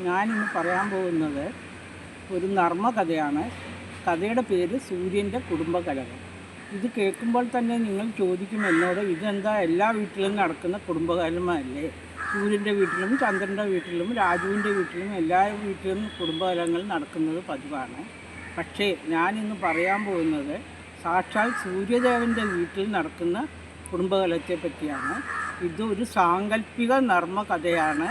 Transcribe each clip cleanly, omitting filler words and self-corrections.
ഞാനിന്ന് പറയാൻ പോകുന്നത് ഒരു നർമ്മകഥയാണ്. കഥയുടെ പേര് സൂര്യൻ്റെ കുടുംബകലഹം. ഇത് കേൾക്കുമ്പോൾ തന്നെ നിങ്ങൾ ചോദിക്കും എന്നോട്, ഇതെന്താ എല്ലാ വീട്ടിലും നടക്കുന്ന കുടുംബകലഹമല്ലേ? സൂര്യൻ്റെ വീട്ടിലും ചന്ദ്രൻ്റെ വീട്ടിലും രാജുവിൻ്റെ വീട്ടിലും എല്ലാ വീട്ടിലും കുടുംബകലഹങ്ങൾ നടക്കുന്നത് പതിവാണ്. പക്ഷേ ഞാനിന്ന് പറയാൻ പോകുന്നത് സാക്ഷാൽ സൂര്യദേവൻ്റെ വീട്ടിൽ നടക്കുന്ന കുടുംബകലഹത്തെ പറ്റിയാണ്. ഇതൊരു സാങ്കല്പിക നർമ്മകഥയാണ്.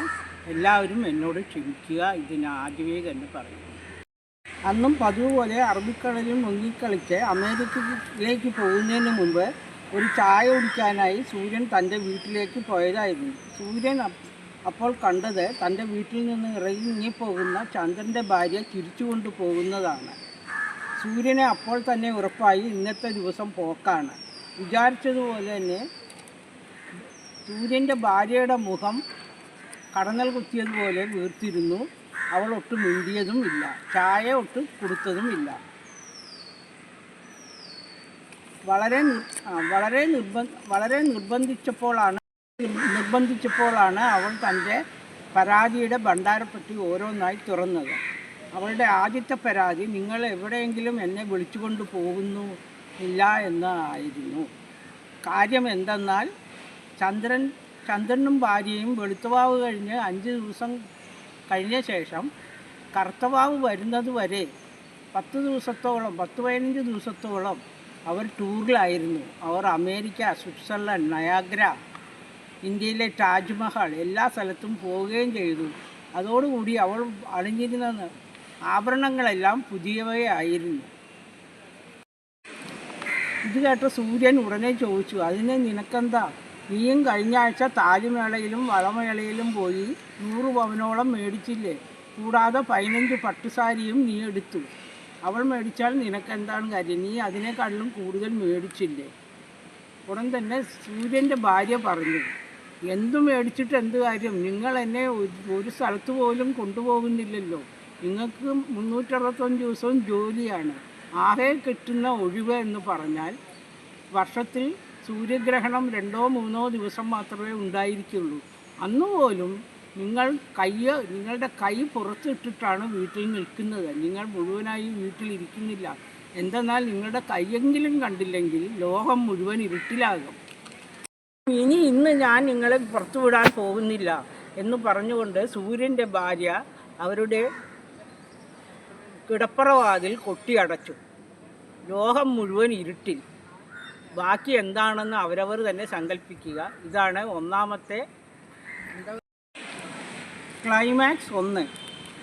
എല്ലാവരും എന്നോട് ക്ഷമിക്കുക, ഇതിന് ആദ്യമേ തന്നെ പറയുന്നു. അന്നും പതിവ് പോലെ അറബിക്കടലിൽ മുങ്ങിക്കളിച്ച് അമേരിക്കയിലേക്ക് പോകുന്നതിന് മുമ്പ് ഒരു ചായ കുടിക്കാനായി സൂര്യൻ തൻ്റെ വീട്ടിലേക്ക് പോയതായിരുന്നു. സൂര്യൻ അപ്പോൾ കണ്ടത് തൻ്റെ വീട്ടിൽ നിന്ന് ഇറങ്ങിപ്പോകുന്ന ചന്ദ്രൻ്റെ ഭാര്യ ചിരിച്ചുകൊണ്ട് പോകുന്നതാണ്. സൂര്യനെ അപ്പോൾ തന്നെ ഉറപ്പായി ഇന്നത്തെ ദിവസം പോക്കാണ്. വിചാരിച്ചതുപോലെ തന്നെ സൂര്യൻ്റെ ഭാര്യയുടെ മുഖം കടന്നൽ കുത്തിയതുപോലെ വീർത്തിരുന്നു. അവൾ ഒട്ടും മിണ്ടിയതും ഇല്ല, ചായ ഒട്ട് കൊടുത്തതും ഇല്ല. വളരെ നിർബന്ധിച്ചപ്പോഴാണ് അവൾ തൻ്റെ പരാതിയുടെ ഭണ്ഡാരപ്പെട്ടി ഓരോന്നായി തുറന്നത്. അവളുടെ ആദ്യത്തെ പരാതി, നിങ്ങൾ എവിടെയെങ്കിലും എന്നെ വിളിച്ചുകൊണ്ട് പോകുന്നു ഇല്ല എന്നായിരുന്നു. കാര്യം എന്തെന്നാൽ ചന്ദ്രനും ഭാര്യയും വെളുത്തവാവ് കഴിഞ്ഞ് 5 ദിവസം കഴിഞ്ഞ ശേഷം കറുത്തവാവ് വരുന്നത് വരെ 10-15 ദിവസത്തോളം അവർ ടൂറിലായിരുന്നു. അവർ അമേരിക്ക, സ്വിറ്റ്സർലൻഡ്, നയാഗ്ര, ഇന്ത്യയിലെ താജ്മഹൽ എല്ലാ സ്ഥലത്തും പോവുകയും ചെയ്തു. അതോടുകൂടി അവൾ അണിഞ്ഞിരുന്ന ആഭരണങ്ങളെല്ലാം പുതിയവയായിരുന്നു. ഇത് കേട്ട സൂര്യൻ ഉടനെ ചോദിച്ചു, അതിന് നിനക്കെന്താ? നീയും കഴിഞ്ഞ ആഴ്ച താലിമേളയിലും വളമേളയിലും പോയി 100 പവനോളം മേടിച്ചില്ലേ? കൂടാതെ 15 പട്ടുസാരിയും നീ എടുത്തു. അവൾ മേടിച്ചാൽ നിനക്കെന്താണ് കാര്യം? നീ അതിനേക്കാളിലും കൂടുതൽ മേടിച്ചില്ലേ? ഉടൻ തന്നെ സൂര്യൻ്റെ ഭാര്യ പറഞ്ഞു, എന്തു മേടിച്ചിട്ട് എന്ത് കാര്യം? നിങ്ങൾ എന്നെ ഒരു സ്ഥലത്ത് പോലും കൊണ്ടുപോകുന്നില്ലല്ലോ. നിങ്ങൾക്ക് 365 ദിവസവും ജോലിയാണ്. ആകെ കിട്ടുന്ന ഒഴിവ് എന്ന് പറഞ്ഞാൽ വർഷത്തിൽ സൂര്യഗ്രഹണം 2-3 ദിവസം മാത്രമേ ഉണ്ടായിരിക്കുള്ളൂ. അന്നുപോലും നിങ്ങളുടെ കൈ പുറത്തിട്ടിട്ടാണ് വീട്ടിൽ നിൽക്കുന്നത്. നിങ്ങൾ മുഴുവനായി വീട്ടിലിരിക്കുന്നില്ല. എന്തെന്നാൽ നിങ്ങളുടെ കൈയെങ്കിലും കണ്ടില്ലെങ്കിൽ ലോകം മുഴുവൻ ഇരുട്ടിലാകും. ഇന്ന് ഞാൻ നിങ്ങളെ പുറത്തു വിടാൻ പോകുന്നില്ല എന്ന് പറഞ്ഞുകൊണ്ട് സൂര്യൻ്റെ ഭാര്യ അവരുടെ കിടപ്പറവാതിൽ കൊട്ടിയടച്ചു. ലോകം മുഴുവൻ ഇരുട്ടിൽ. ബാക്കി എന്താണെന്ന് അവരവർ തന്നെ സങ്കല്പിക്കുക. ഇതാണ് ഒന്നാമത്തെ ക്ലൈമാക്സ് 1.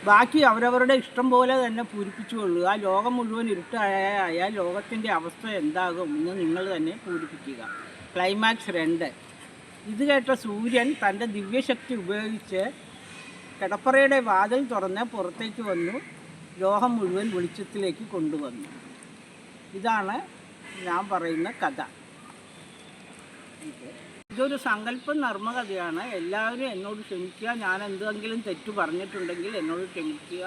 ബാക്കി അവരവരുടെ ഇഷ്ടം പോലെ തന്നെ പൂരിപ്പിച്ചു കൊള്ളുക. ലോകം മുഴുവൻ ഇരുട്ടായാൽ ലോകത്തിൻ്റെ അവസ്ഥ എന്താകും എന്ന് നിങ്ങൾ തന്നെ പൂരിപ്പിക്കുക. ക്ലൈമാക്സ് 2. ഇത് കേട്ട സൂര്യൻ തൻ്റെ ദിവ്യശക്തി ഉപയോഗിച്ച് കിടപ്പറയുടെ വാതിൽ തുറന്ന് പുറത്തേക്ക് വന്നു ലോകം മുഴുവൻ വെളിച്ചത്തിലേക്ക് കൊണ്ടുവന്നു. ഇതാണ് ഞാൻ പറയുന്ന കഥ. ഇതൊരു സങ്കല്പ നർമ്മകഥയാണ്. എല്ലാവരും എന്നോട് ക്ഷമിക്കുക. ഞാൻ എന്തെങ്കിലും തെറ്റു പറഞ്ഞിട്ടുണ്ടെങ്കിൽ എന്നോട് ക്ഷമിക്കുക.